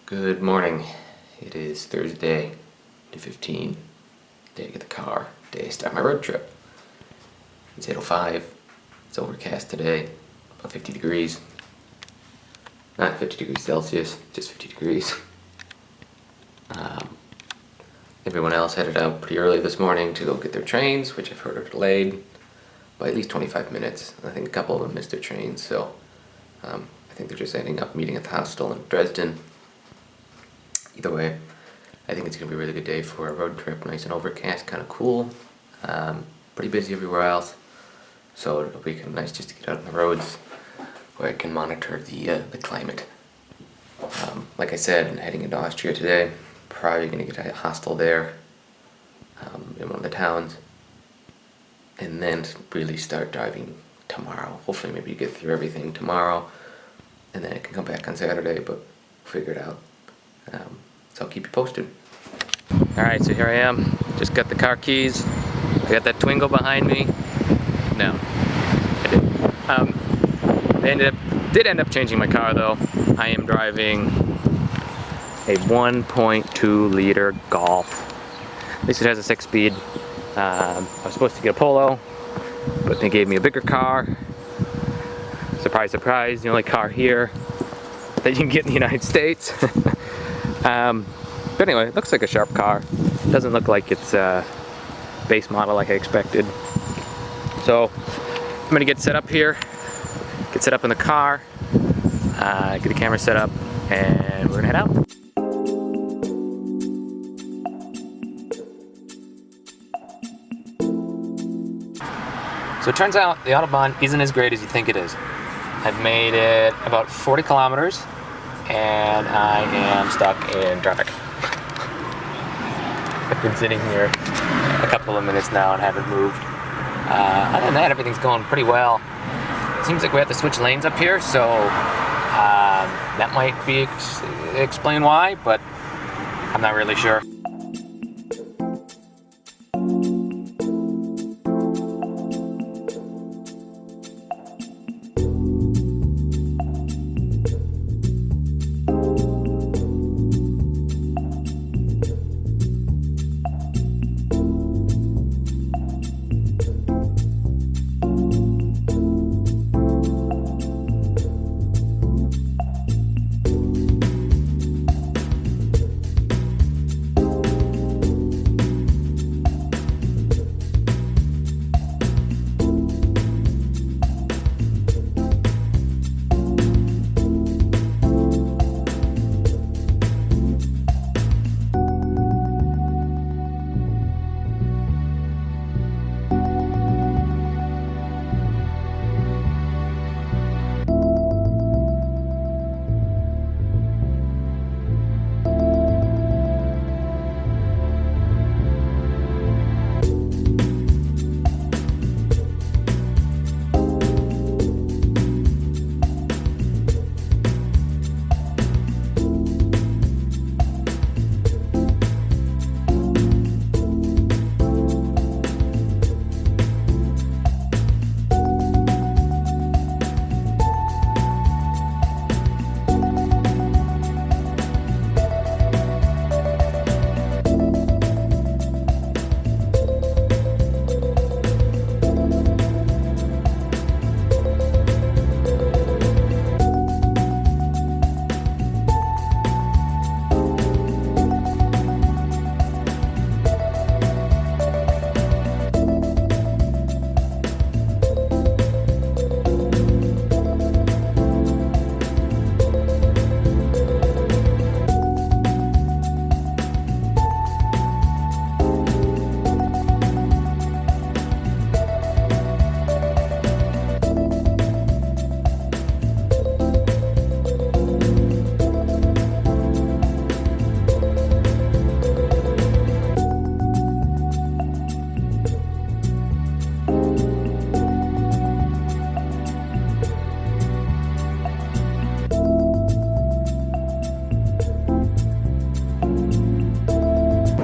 Good morning. It is Thursday, day 15. Day I get the car. Day I start my road trip. It's 8:05. It's overcast today. About 50 degrees. Not 50 degrees Celsius, just 50 degrees. Everyone else headed out pretty early this morning to go get their trains, which I've heard are delayed by at least 25 minutes. I think a couple of them missed their trains, so I think they're just ending up meeting at the hostel in Dresden. Either way, I think it's going to be a really good day for a road trip. Nice and overcast, kind of cool. Pretty busy everywhere else, so it'll be kind of nice just to get out on the roads where I can monitor the climate. Like I said, I'm heading into Austria today. Probably going to get a hostel there in one of the towns, and then really start driving tomorrow. Hopefully maybe get through everything tomorrow, and then I can come back on Saturday, but figure it out. So I'll keep you posted. Alright, so here I am. Just got the car keys. I got that Twingo behind me. No, I didn't. Did end up changing my car though. I am driving a 1.2 liter Golf. At least it has a 6-speed. I was supposed to get a Polo, but they gave me a bigger car. Surprise, surprise, the only car here that you can get in the United States. But anyway, it looks like a sharp car. Doesn't look like it's a base model like I expected. So I'm gonna get set up here, get set up in the car, get the camera set up, and we're gonna head out. So it turns out the Autobahn isn't as great as you think it is. I've made it about 40 kilometers and I am stuck in traffic. I've been sitting here a couple of minutes now and haven't moved. Other than that, everything's going pretty well. Seems like we have to switch lanes up here, so that might be explain why, but I'm not really sure.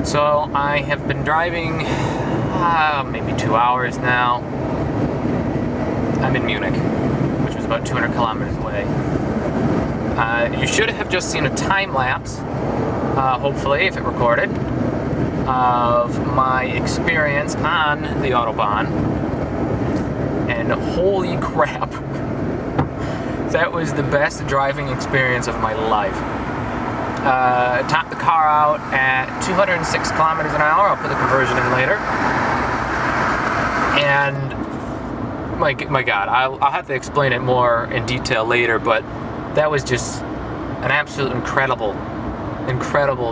So I have been driving maybe 2 hours now. I'm in Munich, which was about 200 kilometers away. You should have just seen a time lapse, hopefully, if it recorded, of my experience on the Autobahn. And holy crap, that was the best driving experience of my life. Topped the car out at 206 kilometers an hour. I'll put the conversion in later. And my God, I'll have to explain it more in detail later, but that was just an absolute incredible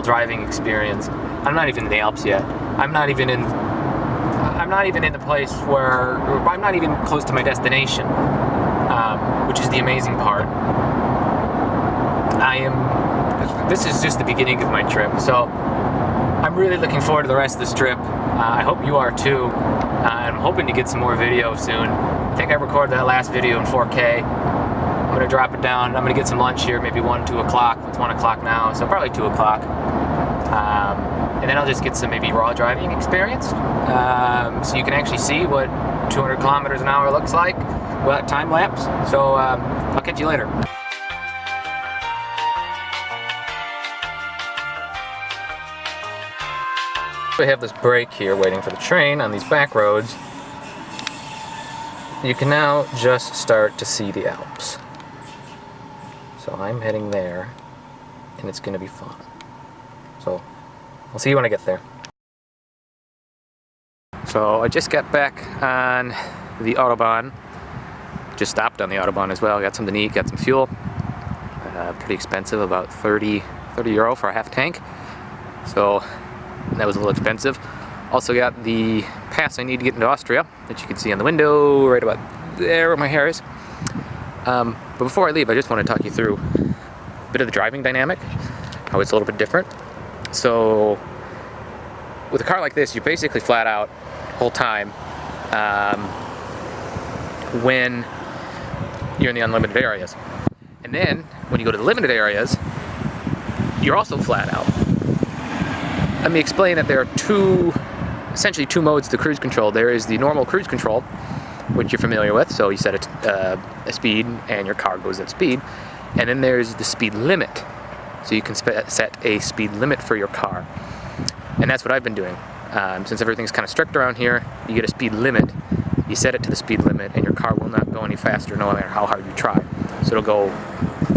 driving experience. I'm not even in the Alps yet. I'm not even in the place where, I'm not even close to my destination, which is the amazing part. This is just the beginning of my trip, so I'm really looking forward to the rest of this trip. I hope you are too. I'm hoping to get some more video soon. I think I recorded that last video in 4K. I'm going to drop it down. I'm going to get some lunch here, maybe 1, 2 o'clock. It's 1 o'clock now, so probably 2 o'clock. And then I'll just get some maybe raw driving experience. So you can actually see what 200 kilometers an hour looks like, well, time lapse. So I'll catch you later. We have this break here waiting for the train on these back roads. You can now just start to see the Alps. So I'm heading there, and it's going to be fun. So I'll see you when I get there. So I just got back on the Autobahn. Just stopped on the Autobahn as well. Got something to eat, got some fuel. Pretty expensive, about 30 euro for a half tank. So that was a little expensive. Also got the pass I need to get into Austria, that you can see on the window right about there where my hair is. But before I leave, I just want to talk you through a bit of the driving dynamic, how it's a little bit different. So with a car like this, you're basically flat out whole time when you're in the unlimited areas. And then when you go to the limited areas, you're also flat out. Let me explain that there are essentially two modes to cruise control. There is the normal cruise control, which you're familiar with. So you set a speed and your car goes at speed. And then there's the speed limit. So you can set a speed limit for your car. And that's what I've been doing. Since everything's kind of strict around here, you get a speed limit. You set it to the speed limit and your car will not go any faster no matter how hard you try. So it'll go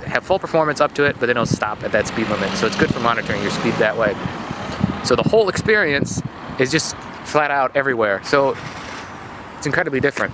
have full performance up to it, but then it'll stop at that speed limit. So it's good for monitoring your speed that way. So the whole experience is just flat out everywhere. So it's incredibly different.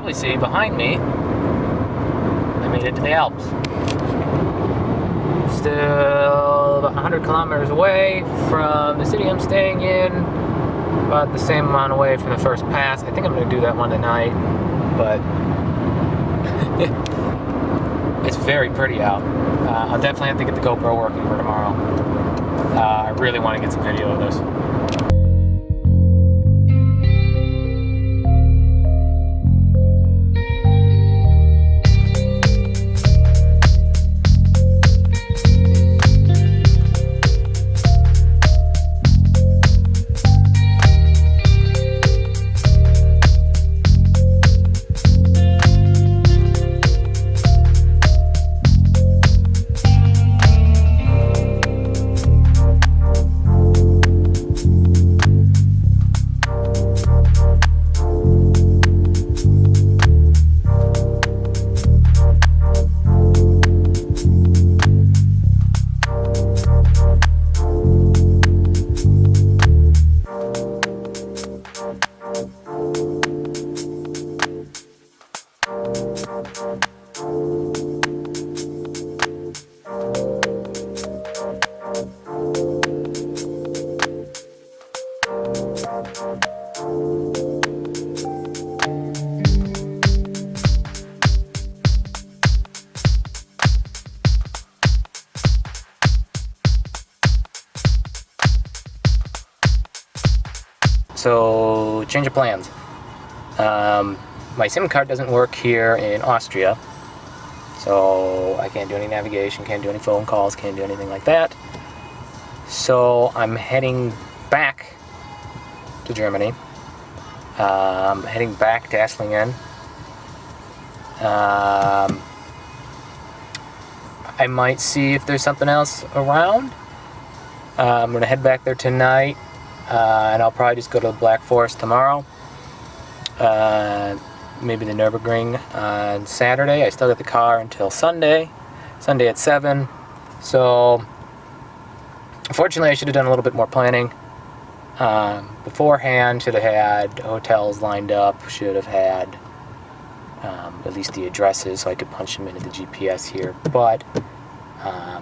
probably see behind me, I made it to the Alps. Still about 100 kilometers away from the city I'm staying in, about the same amount away from the first pass. I think I'm going to do that one tonight, but it's very pretty out. I'll definitely have to get the GoPro working for tomorrow. I really want to get some video of this. So, change of plans. My SIM card doesn't work here in Austria, so I can't do any navigation, can't do any phone calls, can't do anything like that. So I'm heading back to Germany, heading back to Esslingen. I might see if there's something else around. I'm going to head back there tonight, and I'll probably just go to the Black Forest tomorrow. Maybe the Nürburgring on Saturday. I still got the car until Sunday at 7. So, unfortunately, I should have done a little bit more planning beforehand. Should have had hotels lined up. Should have had at least the addresses so I could punch them into the GPS here. But I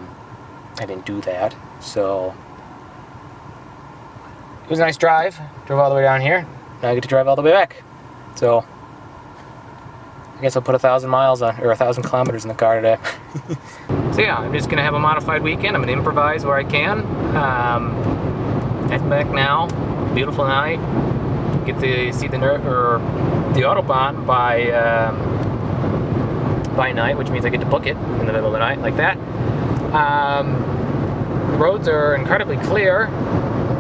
didn't do that. So, it was a nice drive. Drove all the way down here. Now I get to drive all the way back. So, I guess I'll put 1,000 miles on, or 1,000 kilometers in the car today. So yeah, I'm just gonna have a modified weekend. I'm gonna improvise where I can. Head back now. Beautiful night. Get to see the Autobahn by night, which means I get to book it in the middle of the night like that. The roads are incredibly clear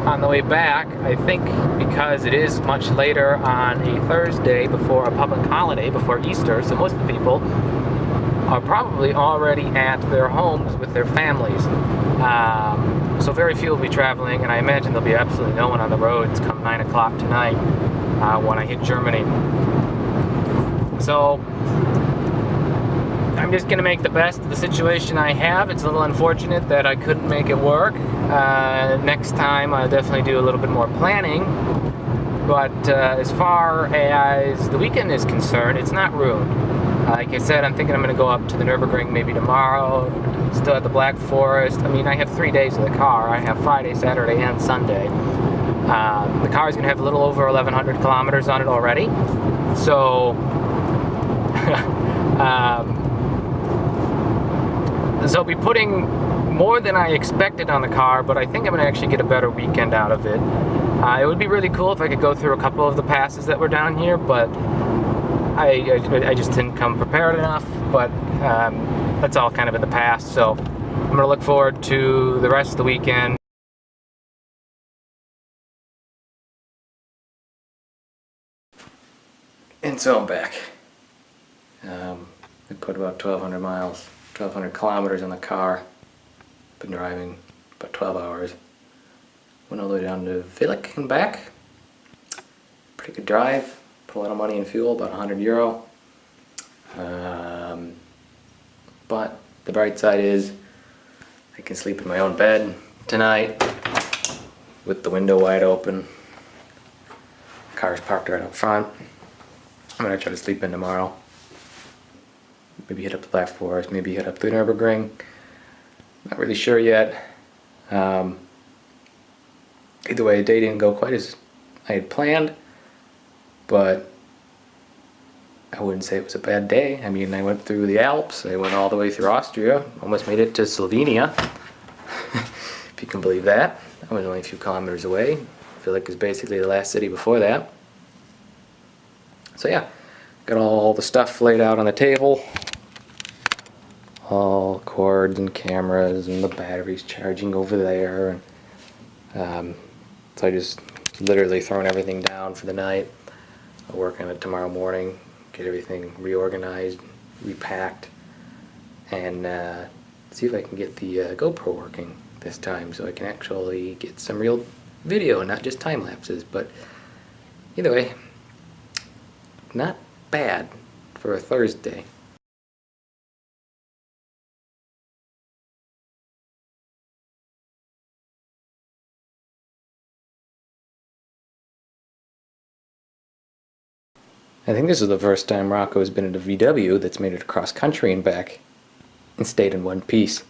on the way back, I think because it is much later on a Thursday before a public holiday, before Easter, so most of the people are probably already at their homes with their families. So very few will be traveling, and I imagine there'll be absolutely no one on the roads come 9 o'clock tonight when I hit Germany. So I'm just going to make the best of the situation I have. It's a little unfortunate that I couldn't make it work. Next time I'll definitely do a little bit more planning. But as far as the weekend is concerned, it's not ruined. Like I said, I'm thinking I'm going to go up to the Nürburgring maybe tomorrow. Still at the Black Forest. I mean, I have 3 days in the car. I have Friday, Saturday, and Sunday. The car is going to have a little over 1,100 kilometers on it already. So... So I'll be putting more than I expected on the car, but I think I'm going to actually get a better weekend out of it. It would be really cool if I could go through a couple of the passes that were down here, but I just didn't come prepared enough, but that's all kind of in the past, so I'm going to look forward to the rest of the weekend. And so I'm back. We put about 1,200 kilometers on the car. Been driving about 12 hours. Went all the way down to Villach and back. Pretty good drive. Put a lot of money in fuel, about €100. But the bright side is I can sleep in my own bed tonight with the window wide open. Car's parked right up front. I'm gonna try to sleep in tomorrow. Maybe hit up the Black Forest, maybe hit up the Nürburgring. Not really sure yet. Either way, the day didn't go quite as I had planned, but I wouldn't say it was a bad day. I mean, I went through the Alps, I went all the way through Austria, almost made it to Slovenia, if you can believe that. I was only a few kilometers away. I feel like it was basically the last city before that. So yeah, got all the stuff laid out on the table. All cords and cameras and the batteries charging over there. And, so I just literally thrown everything down for the night. I'll work on it tomorrow morning, get everything reorganized, repacked, and see if I can get the GoPro working this time so I can actually get some real video, not just time lapses. But either way, not bad for a Thursday. I think this is the first time Rocco has been at a VW that's made it across country and back and stayed in one piece.